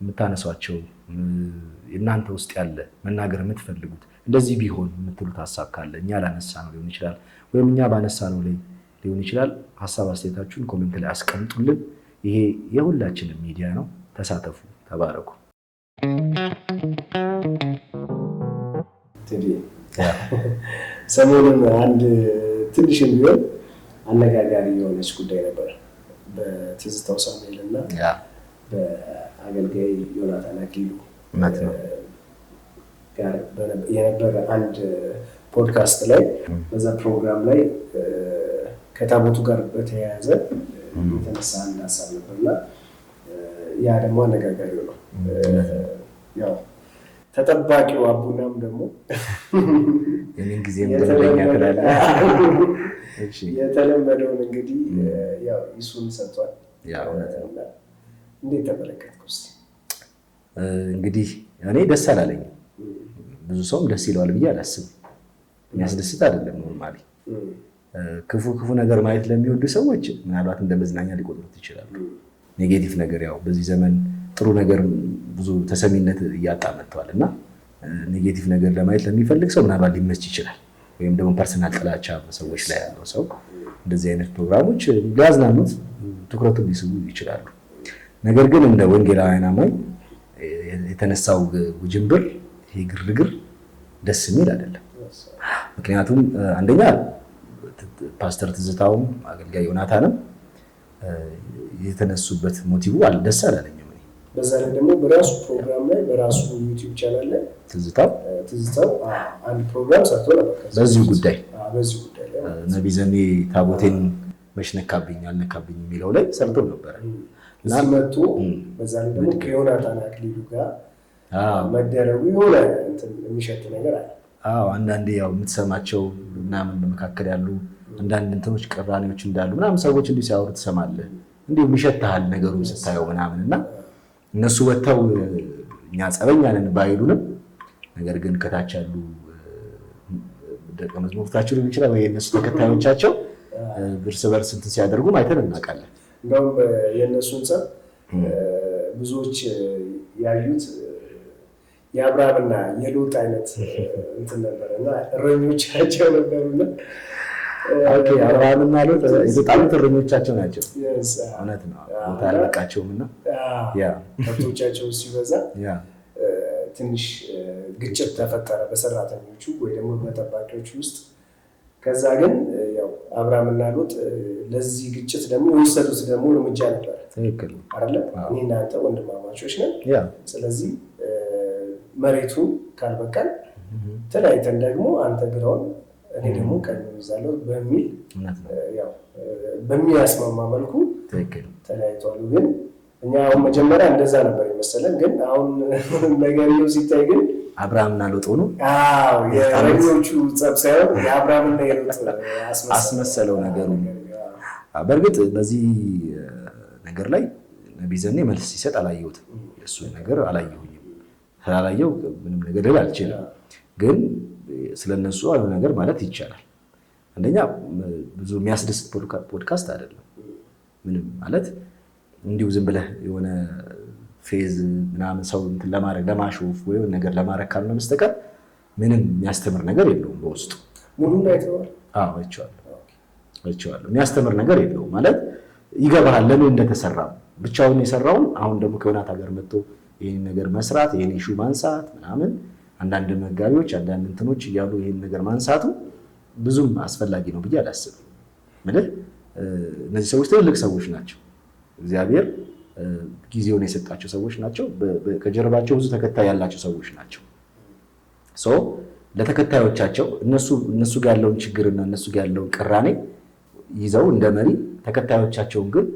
የምታነሷቸው እናንተ ውስጥ ያለ መናገር የምትፈልጉት እንደዚህ ቢሆን የምትሉት ሀሳብ ካለ እኛ ላነሳ ነው ሊሆን ይችላል፣ ወይም እኛ ባነሳ ነው ላይ ሊሆን ይችላል። ሀሳብ አስተያየታችሁን ኮሜንት ላይ አስቀምጡልን። ይሄ የሁላችንም ሚዲያ ነው። ተሳተፉ፣ ተባረኩ። ሰሞኑን አንድ ትንሽ ቢሆን አነጋጋሪ የሆነች ጉዳይ ነበር። በትዝታው ሳሙኤል እና በአገልጋይ ዮናታን አክሊሉ ጋር የነበረ አንድ ፖድካስት ላይ በዛ ፕሮግራም ላይ ከታቦቱ ጋር በተያያዘ የተነሳ አንድ ሀሳብ ነበርና ያ ደግሞ አነጋጋሪ ነው። ያው ተጠባቂው አቡናም ደግሞ የምን ጊዜም ደረኛ ትላለህ። የተለመደውን እንግዲህ ያው እሱን ሰጥቷል። እንዴት ተመለከትከው? እንግዲህ እኔ ደስ አላለኝም። ብዙ ሰውም ደስ ይለዋል ብዬ አላስብም። የሚያስደስት አይደለም። ኖርማሊ ክፉ ነገር ማየት ለሚወዱ ሰዎች ምናልባት እንደ መዝናኛ ሊቆጥሩት ይችላሉ። ኔጌቲቭ ነገር ያው በዚህ ዘመን ጥሩ ነገር ብዙ ተሰሚነት እያጣ መጥተዋል እና ኔጌቲቭ ነገር ለማየት ለሚፈልግ ሰው ምናልባት ሊመች ይችላል። ወይም ደግሞ ፐርሰናል ጥላቻ ሰዎች ላይ ያለው ሰው እንደዚህ አይነት ፕሮግራሞች ሊያዝናኑት ትኩረቱን ሊስቡ ይችላሉ። ነገር ግን እንደ ወንጌላውያን አማኝ የተነሳው ውጅንብር ይሄ ግርግር ደስ የሚል አይደለም። ምክንያቱም አንደኛ ፓስተር ትዝታውም አገልጋይ ዮናታንም የተነሱበት ሞቲቭ ደስ አላለኝም። በዛ ላይ ደግሞ በራሱ ፕሮግራም ላይ በራሱ ዩቲዩብ ቻናል ላይ ትዝታው አንድ ፕሮግራም ሰርቶ ነበር በዚህ ጉዳይ ላይ ነቢ ዘኔ ታቦቴን መች ነካብኝ አልነካብኝ የሚለው ላይ ሰርቶ ነበር እና መጡ። በዛ ላይ ደግሞ ከዮናታን አክሊሉ ጋር መደረጉ የሆነ የሚሸት ነገር አለ። አንዳንዴ ያው የምትሰማቸው ምናምን በመካከል ያሉ አንዳንድ እንትኖች ቅራኔዎች እንዳሉ ምናምን ሰዎች እንዲህ ሲያወሩ ትሰማለህ። እንዲሁ ይሸትሃል ነገሩ ስታየው ምናምን እና እነሱ ወጥተው እኛ ጸበኛ ነን ባይሉንም ነገር ግን ከታች ያሉ ደቀ መዛሙርታቸው ሊሆን ይችላል ወይ የእነሱ ተከታዮቻቸው እርስ በርስ እንትን ሲያደርጉ አይተን እናውቃለን። እንደውም የእነሱን ጸብ ብዙዎች ያዩት የአብርሃምና የሎጥ አይነት እንትን ነበር እና እረኞቻቸው ነበሩና ኦኬ አብርሃምና ሎጥ የተጣሉት እረኞቻቸው ናቸው። እውነት ነው። ቦታ አልበቃቸውም እና ከብቶቻቸው ሲበዛ ትንሽ ግጭት ተፈጠረ በሰራተኞቹ ወይ ደግሞ በጠባቂዎቹ ውስጥ። ከዛ ግን ያው አብርሃምና ሎጥ ለዚህ ግጭት ደግሞ የወሰዱት ደግሞ እርምጃ ነበር። ትክክል አይደለ? እኔ እናንተ ወንድማማቾች ነን፣ ስለዚህ መሬቱን ካልበቃን ተለያይተን ደግሞ አንተ ግራውን እኔ ደግሞ ቀኝ ይዛለሁ በሚል ያው በሚያስማማ መልኩ ተለያይተዋል። ግን እኛ አሁን መጀመሪያ እንደዛ ነበር የመሰለን፣ ግን አሁን ነገርየው ሲታይ ግን አብርሃምና ሎጥ ሆኖ የረኞቹ ጸብ ሳይሆን የአብርሃምና የሎጥ አስመሰለው ነገሩ። በእርግጥ በዚህ ነገር ላይ ነቢይ ዘኔ መልስ ሲሰጥ አላየሁትም። የእሱ ነገር አላየሁኝም። ስላላየው ምንም ነገር ልል አልችልም። ግን ስለነሱ አለ ነገር ማለት ይቻላል። አንደኛ ብዙ የሚያስደስት ፖድካስት አይደለም። ምንም ማለት እንዲሁ ዝም ብለህ የሆነ ፌዝ ምናምን ሰው እንትን ለማድረግ ለማሾፍ ወይ ነገር ለማድረግ ካልሆነ በስተቀር ምንም የሚያስተምር ነገር የለውም በውስጡ። ሙሉን አይተዋል? አዎ አይቼዋለሁ። የሚያስተምር ነገር የለውም ማለት ይገባሃል ለምን እንደተሰራ ብቻውን የሰራውን አሁን ደግሞ ከሆናት ሀገር መጥቶ ይህን ነገር መስራት ይህን ኢሹ ማንሳት ምናምን አንዳንድ መጋቢዎች አንዳንድ እንትኖች እያሉ ይህን ነገር ማንሳቱ ብዙም አስፈላጊ ነው ብዬ አላስብም። ማለት እነዚህ ሰዎች ትልልቅ ሰዎች ናቸው። እግዚአብሔር ጊዜውን የሰጣቸው ሰዎች ናቸው። ከጀርባቸው ብዙ ተከታይ ያላቸው ሰዎች ናቸው። ለተከታዮቻቸው እነሱ ጋር ያለውን ችግርና እነሱ ጋር ያለውን ቅራኔ ይዘው እንደ መሪ ተከታዮቻቸውን ግን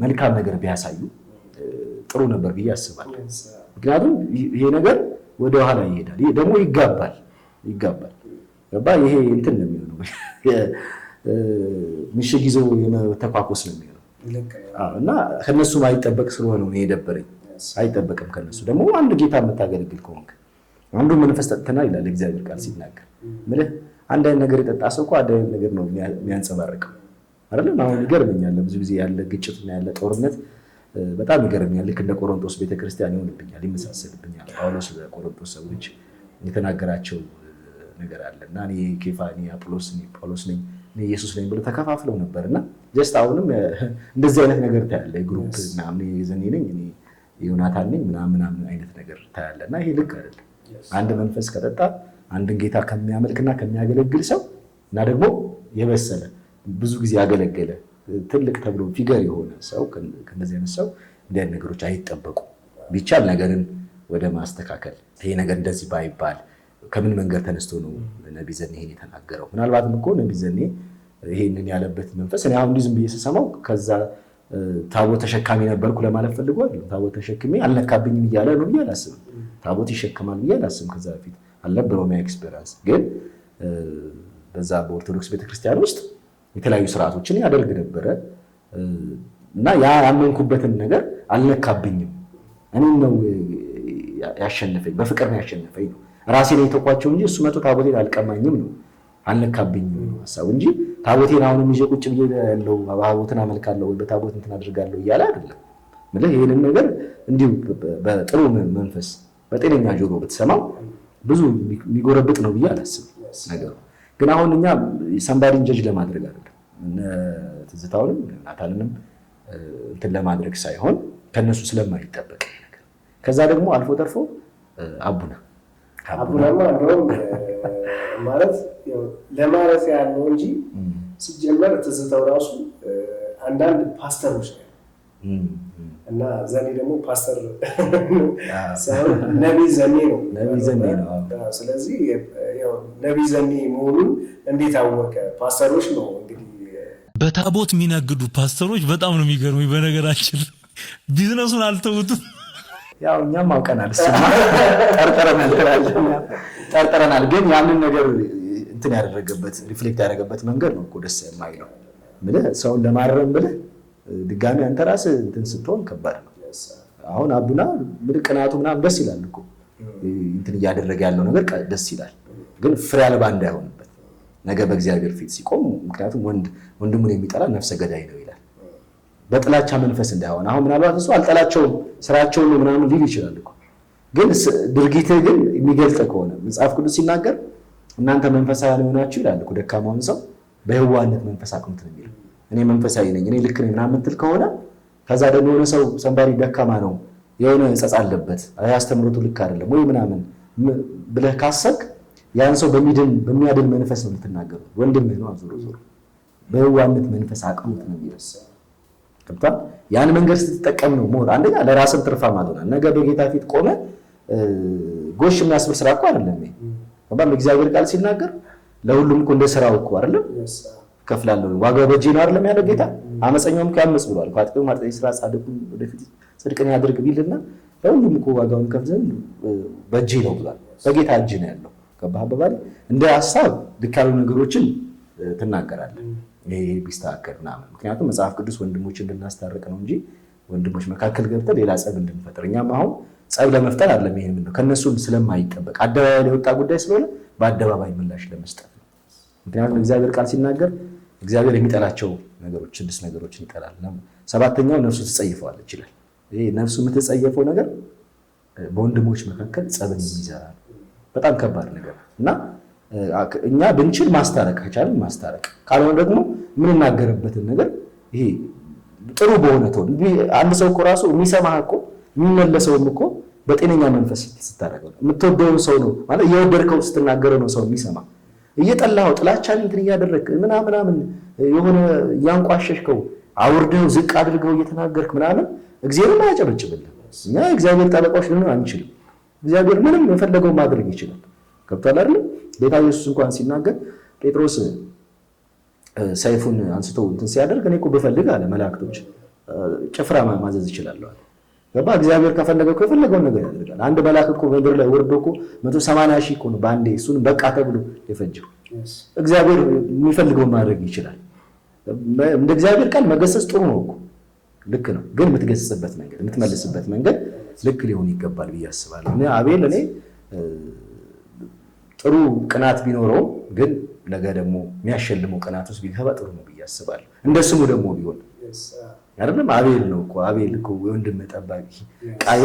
መልካም ነገር ቢያሳዩ ጥሩ ነበር ብዬ አስባለሁ። ምክንያቱም ይሄ ነገር ወደ ኋላ ይሄዳል፣ ይሄ ደግሞ ይጋባል። ይሄ እንትን ነው የሚሆነው ምሽግ ይዘው የተኳኮስ ነው የሚሆነው እና ከነሱ አይጠበቅ ስለሆነ ነው የደበረኝ። አይጠበቅም ከነሱ ደግሞ አንድ ጌታ የምታገለግል ከሆንክ አንዱ መንፈስ ጠጥተናል ይላል እግዚአብሔር ቃል ሲናገር። ምልህ አንድ አይነት ነገር የጠጣ ሰው እኮ አንድ አይነት ነገር ነው የሚያንጸባርቀው አይደለም። አሁን ይገርመኛል ብዙ ጊዜ ያለ ግጭትና ያለ ጦርነት በጣም ይገርመኛል። ልክ እንደ ቆሮንቶስ ቤተክርስቲያን ይሆንብኛል፣ ይመሳሰልብኛል። ጳውሎስ ለቆሮንቶስ ሰዎች የተናገራቸው ነገር አለ እና እኔ ኬፋ እኔ አጵሎስ እኔ ጳውሎስ ነኝ እኔ ኢየሱስ ነኝ ብሎ ተከፋፍለው ነበርና ጀስት አሁንም እንደዚህ አይነት ነገር ታያለ። ግሩፕ ምናምን የዘኔ ነኝ እኔ ዮናታን ነኝ ምናምን አይነት ነገር ታያለና ይሄ ልክ አይደለም። አንድ መንፈስ ከጠጣ አንድን ጌታ ከሚያመልክና ከሚያገለግል ሰው እና ደግሞ የበሰለ ብዙ ጊዜ ያገለገለ ትልቅ ተብሎ ፊገር የሆነ ሰው ከነዚህ አይነት ሰው እንዲህ አይነት ነገሮች አይጠበቁም። ቢቻል ነገርን ወደ ማስተካከል ይሄ ነገር እንደዚህ ባይባል ከምን መንገድ ተነስቶ ነው ነቢይ ዘኔ ይሄን የተናገረው? ምናልባትም እኮ ነቢይ ዘኔ ይሄንን ያለበት መንፈስ እኔ አሁን ዝም ብዬ ስሰማው ከዛ ታቦት ተሸካሚ ነበርኩ ለማለት ፈልጓል። ታቦት ተሸክሜ አልነካብኝም እያለ ነው ብዬ አላስብም። ታቦት ይሸከማል ብዬ አላስብም። ከዛ በፊት አልነበረውም ያ ኤክስፔሪንስ። ግን በዛ በኦርቶዶክስ ቤተክርስቲያን ውስጥ የተለያዩ ስርዓቶችን ያደርግ ነበረ እና ያመንኩበትን ነገር አልነካብኝም። እኔ ነው ያሸነፈኝ፣ በፍቅር ነው ያሸነፈኝ ነው። ራሴ ላይ የተቋቸው እንጂ እሱ መቶ ታቦቴን አልቀማኝም ነው፣ አልነካብኝም ነው ሀሳቡ እንጂ ታቦቴን አሁንም ይዤ ቁጭ ብዬ ያለው ታቦትን አመልካለሁ ወይ በታቦት እንትን አድርጋለሁ እያለ አይደለም። ማለት ይሄንን ነገር እንዲሁ በጥሩ መንፈስ በጤነኛ ጆሮ ብትሰማው ብዙ የሚጎረብጥ ነው ብዬ አላስብም ነገሩ። ግን አሁን እኛ ሰንባሪን ጀጅ ለማድረግ አይደለም ትዝታውንም ናታንንም እንትን ለማድረግ ሳይሆን ከነሱ ስለማይጠበቅ ነገር ከዛ ደግሞ አልፎ ተርፎ አቡናማ እንደውም ማለት ለማለት ያለው እንጂ ሲጀመር ትዝታው ራሱ አንዳንድ ፓስተሮች ነው እና ዘኔ ደግሞ ፓስተር ሳይሆን ነቢይ ዘኔ ነው። ስለዚህ ነቢይ ዘኔ መሆኑን እንዴት አወቀ? ፓስተሮች ነው እንግዲህ በታቦት የሚነግዱ ፓስተሮች በጣም ነው የሚገርሙኝ። በነገራችን ቢዝነሱን አልተውትም። ያው እኛም አውቀናል፣ ጠርጥረናል። ግን ያንን ነገር እንትን ያደረገበት ሪፍሌክት ያደረገበት መንገድ ነው እኮ ደስ የማይለው። ብለህ ሰውን ለማረም ብለህ ድጋሚ አንተ ራስህ እንትን ስትሆን ከባድ ነው። አሁን አቡና ቅናቱ ምናምን ደስ ይላል እኮ እንትን እያደረገ ያለው ነገር ደስ ይላል። ግን ፍሬ አልባ እንዳይሆንበት ነገ በእግዚአብሔር ፊት ሲቆም፣ ምክንያቱም ወንድሙን የሚጠላ ነፍሰ ገዳይ ነው ይላል። በጥላቻ መንፈስ እንዳይሆን አሁን ምናልባት እሱ አልጠላቸውም ስራቸውን ምናምን ሊል ይችላል እኮ ግን ድርጊትህ ግን የሚገልጥ ከሆነ መጽሐፍ ቅዱስ ሲናገር እናንተ መንፈሳውያን የሆናችሁ ይላል እኮ ደካማውን ሰው በህዋነት መንፈስ አቅኑት ነው የሚለው። እኔ መንፈሳዊ ነኝ እኔ ልክ ነኝ ምናምን የምትል ከሆነ ከዛ ደግሞ የሆነ ሰው ሰንባሪ ደካማ ነው የሆነ ጸጽ አለበት አያስተምሩቱ ልክ አይደለም ወይ ምናምን ብለህ ካሰብክ ያን ሰው በሚያድን መንፈስ ነው ልትናገረው። ወንድምህ ነው ዞሮ ዞሮ በህዋነት መንፈስ አቅኑት ነው የሚለው። ከብታ ያን መንገድ ስትጠቀም ነው ሞር አንደኛ ለራስህ ትርፋማ ትሆናለህ። ነገ በጌታ ፊት ቆመ ጎሽ የሚያስብል ስራ እኮ አይደለም ይሄ። ባም እግዚአብሔር ቃል ሲናገር ለሁሉም እኮ እንደ ስራው እኮ አይደለም ከፍላለሁ ዋጋው በእጄ ነው አይደለም ያለው ጌታ። አመፀኛውም ከያመጽ ብሏል። ፋጥቂው ማጥቂ ስራ ጻድቁን ወደፊት ጽድቅን ያድርግ ቢልና ለሁሉም እኮ ዋጋውን ከፍዘን በእጄ ነው ብሏል። በጌታ እጅ ነው ያለው። ገባህ አባባል እንደ ሐሳብ ልክ ያሉ ነገሮችን ትናገራለህ። ይሄ ቢስተካከል ምናምን ምክንያቱም መጽሐፍ ቅዱስ ወንድሞችን እንድናስታርቅ ነው እንጂ ወንድሞች መካከል ገብተን ሌላ ጸብ እንድንፈጥር እኛም አሁን ጸብ ለመፍጠር አይደለም። ይሄን ምንድነው ከነሱ ስለማይጠበቅ አደባባይ ላይ ወጣ ጉዳይ ስለሆነ በአደባባይ ምላሽ ለመስጠት ነው። ምክንያቱም እግዚአብሔር ቃል ሲናገር እግዚአብሔር የሚጠላቸው ነገሮች 6 ነገሮችን ይጠላል። ሰባተኛው ነፍሱ ትጸይፈዋለች ይላል። ይሄ ነፍሱ የምትጸየፈው ነገር በወንድሞች መካከል ጸብን የሚዘራ በጣም ከባድ ነገር እና እኛ ብንችል ማስታረቅ ከቻልን ማስታረቅ ካልሆነ ደግሞ የምንናገርበትን ነገር ይሄ ጥሩ በሆነ ተውን። አንድ ሰው እኮ ራሱ የሚሰማህ እኮ የሚመለሰውም እኮ በጤነኛ መንፈስ ስታደርገው የምትወደውን ሰው ነው ማለት እየወደድከው ስትናገረው ነው ሰው የሚሰማ። እየጠላኸው ጥላቻን እንትን እያደረግክ ምናምን የሆነ እያንቋሸሽከው አውርደው ዝቅ አድርገው እየተናገርክ ምናምን እግዚአብሔር አያጨበጭብልህም። እኛ እግዚአብሔር ጠበቃዎች ልንሆን አንችልም። እግዚአብሔር ምንም የፈለገው ማድረግ ይችላል። ገብቶሃል አይደል? ጌታ ኢየሱስ እንኳን ሲናገር ጴጥሮስ ሰይፉን አንስቶ እንትን ሲያደርግ እኔ እኮ ብፈልግ አለ መላእክቶች ጭፍራ ማዘዝ ይችላል አለ። ገባ? እግዚአብሔር ከፈለገው ነገር ያደርጋል። አንድ መልአክ እኮ በምድር ላይ ወርዶ እኮ 180 ሺህ እኮ ነው በአንዴ እሱን በቃ ተብሎ የፈጀው። እግዚአብሔር የሚፈልገው ማድረግ ይችላል። እንደ እግዚአብሔር ቃል መገሰጽ ጥሩ ነው እኮ ልክ ነው። ግን የምትገሰጽበት መንገድ የምትመልስበት መንገድ ልክ ሊሆን ይገባል ብዬ አስባለሁ። እኔ አቤል ጥሩ ቅናት ቢኖረው ግን ነገ ደግሞ የሚያሸልመው ቅናት ውስጥ ቢገባ ጥሩ ነው ብዬ አስባለሁ። እንደ ስሙ ደግሞ ቢሆን አይደለም አቤል ነው እኮ አቤል እኮ ወንድም ጠባቂ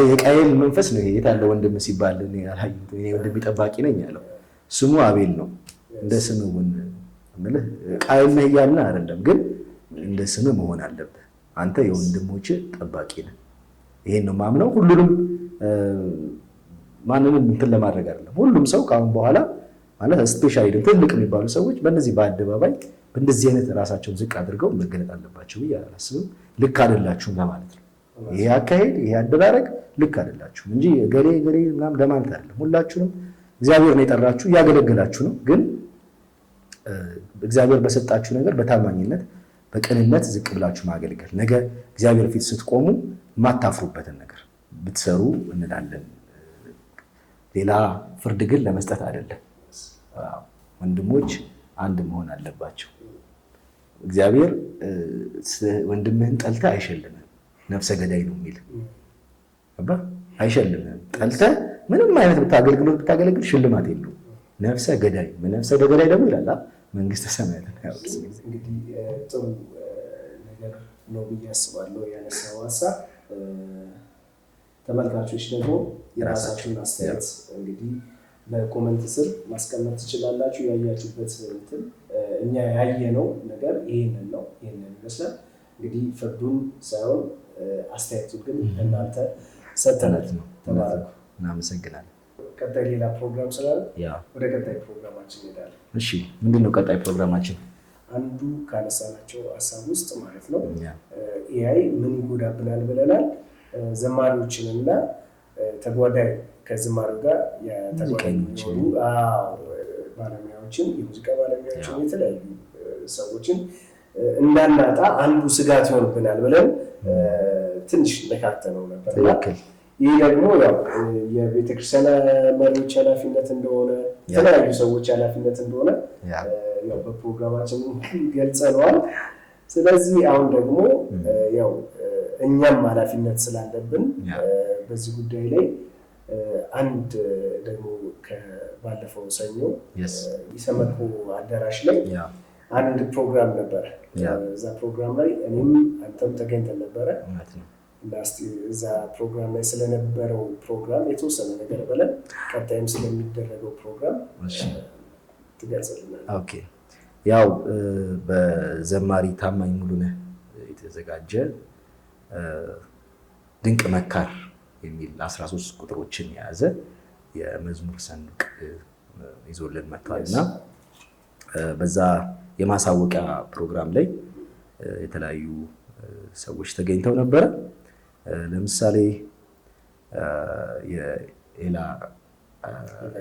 የቃየል መንፈስ ነው። የት ያለው ወንድም ሲባል እኔ አላየሁትም። እኔ ወንድም ጠባቂ ነኝ ያለው ስሙ አቤል ነው። እንደ ስሙ ምንልህ ቃየል ነህ እያልን አይደለም፣ ግን እንደ ስም መሆን አለብህ። አንተ የወንድሞች ጠባቂ ነህ። ይሄን ነው ማምነው። ሁሉንም ማንንም እንትን ለማድረግ አይደለም። ሁሉም ሰው ካሁን በኋላ ማለት ስፔሻሊ ትልቅ የሚባሉ ሰዎች በእነዚህ በአደባባይ በእንደዚህ አይነት ራሳቸውን ዝቅ አድርገው መገለጥ አለባቸው ብዬ አላስብም። ልክ አይደላችሁም ለማለት ነው። ይሄ አካሄድ ይሄ አደራረግ ልክ አይደላችሁም እንጂ ገሌ ምናምን ለማለት አይደለም። ሁላችሁንም እግዚአብሔር ነው የጠራችሁ፣ እያገለገላችሁ ነው። ግን እግዚአብሔር በሰጣችሁ ነገር በታማኝነት በቅንነት ዝቅ ብላችሁ ማገልገል፣ ነገ እግዚአብሔር ፊት ስትቆሙ የማታፍሩበትን ነገር ብትሰሩ እንላለን። ሌላ ፍርድ ግን ለመስጠት አይደለም። ወንድሞች አንድ መሆን አለባቸው። እግዚአብሔር ወንድምህን ጠልተህ አይሸልምህም፣ ነፍሰ ገዳይ ነው የሚል አይሸልምህም። ጠልተህ ምንም አይነት አገልግሎት ብታገለግል ሽልማት የለውም። ነፍሰ ገዳይ ደግሞ ይላል መንግስተ ሰማያት እንግዲህ ጥሩ ነገር ነው ብዬ አስባለሁ ያነሳው ሀሳብ። ተመልካቾች ደግሞ የራሳችሁን አስተያየት እንግዲህ በኮመንት ስር ማስቀመጥ ትችላላችሁ። ያያችሁበት እንትን እኛ ያየነው ነገር ይሄንን ነው፣ ይሄንን ይመስላል። እንግዲህ ፍርዱን ሳይሆን አስተያየቱን ግን እናንተ ሰጥተናል። ተባረኩ። እናመሰግናለን። ቀጣይ ሌላ ፕሮግራም ስላለ ወደ ቀጣይ ፕሮግራማችን እንሄዳለን። እሺ፣ ምንድነው ቀጣይ ፕሮግራማችን? አንዱ ካነሳናቸው ሀሳብ ውስጥ ማለት ነው ኤአይ ምን ይጎዳብናል ብለናል። ዘማሪዎችንና ተጓዳኝ ከዝማሬው ጋር የተጓዳኙ ባለሙያዎችን የሙዚቃ ባለሙያዎችን የተለያዩ ሰዎችን እንዳናጣ አንዱ ስጋት ይሆንብናል ብለን ትንሽ ነካተነው ነበር። ይህ ደግሞ ያው የቤተክርስቲያን መሪዎች ኃላፊነት እንደሆነ የተለያዩ ሰዎች ኃላፊነት እንደሆነ ያው በፕሮግራማችን ገልጸነዋል። ስለዚህ አሁን ደግሞ ያው እኛም ኃላፊነት ስላለብን በዚህ ጉዳይ ላይ አንድ ደግሞ ባለፈው ሰኞ ኢሰመኮ አዳራሽ ላይ አንድ ፕሮግራም ነበረ። እዛ ፕሮግራም ላይ እኔም አንተም ተገኝተን ነበረ እና እስኪ እዛ ፕሮግራም ላይ ስለነበረው ፕሮግራም የተወሰነ ነገር ብለን ቀጣይም ስለሚደረገው ፕሮግራም ትገልጽልናል። ኦኬ። ያው በዘማሪ ታማኝ ሙሉነህ የተዘጋጀ ድንቅ መካር የሚል 13 ቁጥሮችን የያዘ የመዝሙር ሰንዱቅ ይዞልን መጥቷልና በዛ የማሳወቂያ ፕሮግራም ላይ የተለያዩ ሰዎች ተገኝተው ነበረ። ለምሳሌ የኤላ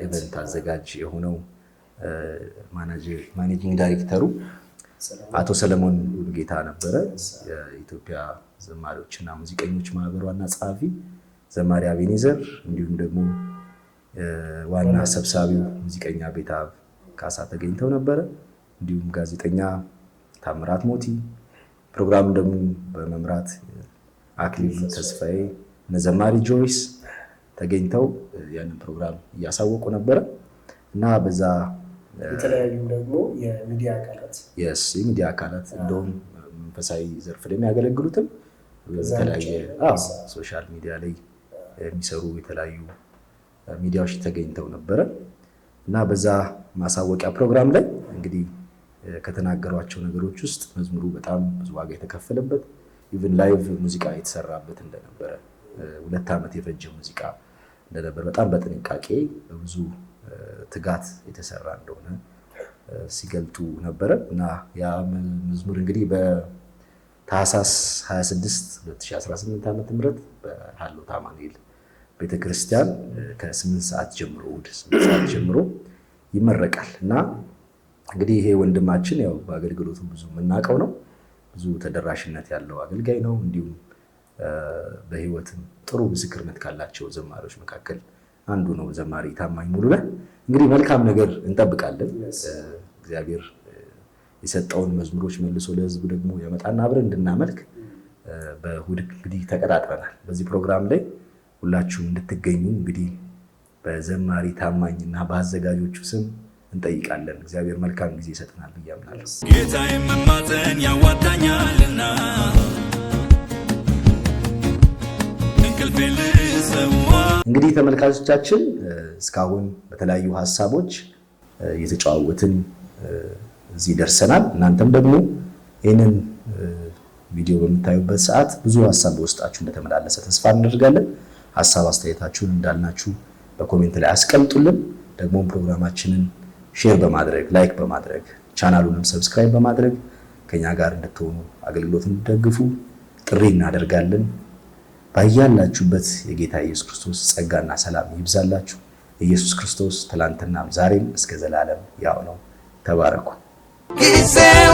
ኢቨንት አዘጋጅ የሆነው ማኔጂንግ ዳይሬክተሩ አቶ ሰለሞን ጌታ ነበረ። የኢትዮጵያ ዘማሪዎችና ሙዚቀኞች ማህበር ዋና ጸሐፊ ዘማሪ አቤኔዘር፣ እንዲሁም ደግሞ ዋና ሰብሳቢው ሙዚቀኛ ቤተአብ ካሳ ተገኝተው ነበረ። እንዲሁም ጋዜጠኛ ታምራት ሞቲ፣ ፕሮግራም ደግሞ በመምራት አክሊሉ ተስፋዬ፣ ዘማሪ ጆይስ ተገኝተው ያንን ፕሮግራም እያሳወቁ ነበረ እና በዛ የተለያዩ ደግሞ የሚዲያ አካላት እንደውም መንፈሳዊ ዘርፍ ላይ የሚያገለግሉትም በተለያየ ሶሻል ሚዲያ ላይ የሚሰሩ የተለያዩ ሚዲያዎች ተገኝተው ነበረ እና በዛ ማሳወቂያ ፕሮግራም ላይ እንግዲህ ከተናገሯቸው ነገሮች ውስጥ መዝሙሩ በጣም ብዙ ዋጋ የተከፈለበት ኢቭን ላይቭ ሙዚቃ የተሰራበት እንደነበረ 2 ዓመት የፈጀ ሙዚቃ እንደነበረ በጣም በጥንቃቄ በብዙ ትጋት የተሰራ እንደሆነ ሲገልጡ ነበረ እና ያ መዝሙር እንግዲህ በታህሳስ 26 2018 ዓ.ም በሃሎታ አማኑኤል ቤተክርስቲያን ከ8 ሰዓት ጀምሮ ወደ 8 ሰዓት ጀምሮ ይመረቃል እና እንግዲህ ይሄ ወንድማችን ያው በአገልግሎቱ ብዙ የምናውቀው ነው። ብዙ ተደራሽነት ያለው አገልጋይ ነው። እንዲሁም በህይወትም ጥሩ ምስክርነት ካላቸው ዘማሪዎች መካከል አንዱ ነው ዘማሪ ታማኝ ሙሉነህ። እንግዲህ መልካም ነገር እንጠብቃለን። እግዚአብሔር የሰጠውን መዝሙሮች መልሶ ለህዝቡ ደግሞ ያመጣና አብረን እንድናመልክ በእሑድ እንግዲህ ተቀጣጥረናል። በዚህ ፕሮግራም ላይ ሁላችሁም እንድትገኙ እንግዲህ በዘማሪ ታማኝና በአዘጋጆቹ ስም እንጠይቃለን። እግዚአብሔር መልካም ጊዜ ይሰጥናል ብዬ አምናለሁ። ጌታዬ መማፀን ያዋጣኛልና እንቅልፌን ልሰዋ። እንግዲህ ተመልካቾቻችን እስካሁን በተለያዩ ሀሳቦች እየተጨዋወትን እዚህ ደርሰናል። እናንተም ደግሞ ይህንን ቪዲዮ በምታዩበት ሰዓት ብዙ ሀሳብ በውስጣችሁ እንደተመላለሰ ተስፋ እናደርጋለን። ሀሳብ አስተያየታችሁን እንዳልናችሁ በኮሜንት ላይ አስቀምጡልን። ደግሞ ፕሮግራማችንን ሼር በማድረግ ላይክ በማድረግ ቻናሉንም ሰብስክራይብ በማድረግ ከኛ ጋር እንድትሆኑ አገልግሎት እንድትደግፉ ጥሪ እናደርጋለን። ባያላችሁበት የጌታ ኢየሱስ ክርስቶስ ጸጋና ሰላም ይብዛላችሁ። ኢየሱስ ክርስቶስ ትላንትናም ዛሬም እስከ ዘላለም ያው ነው። ተባረኩ። ጊዜው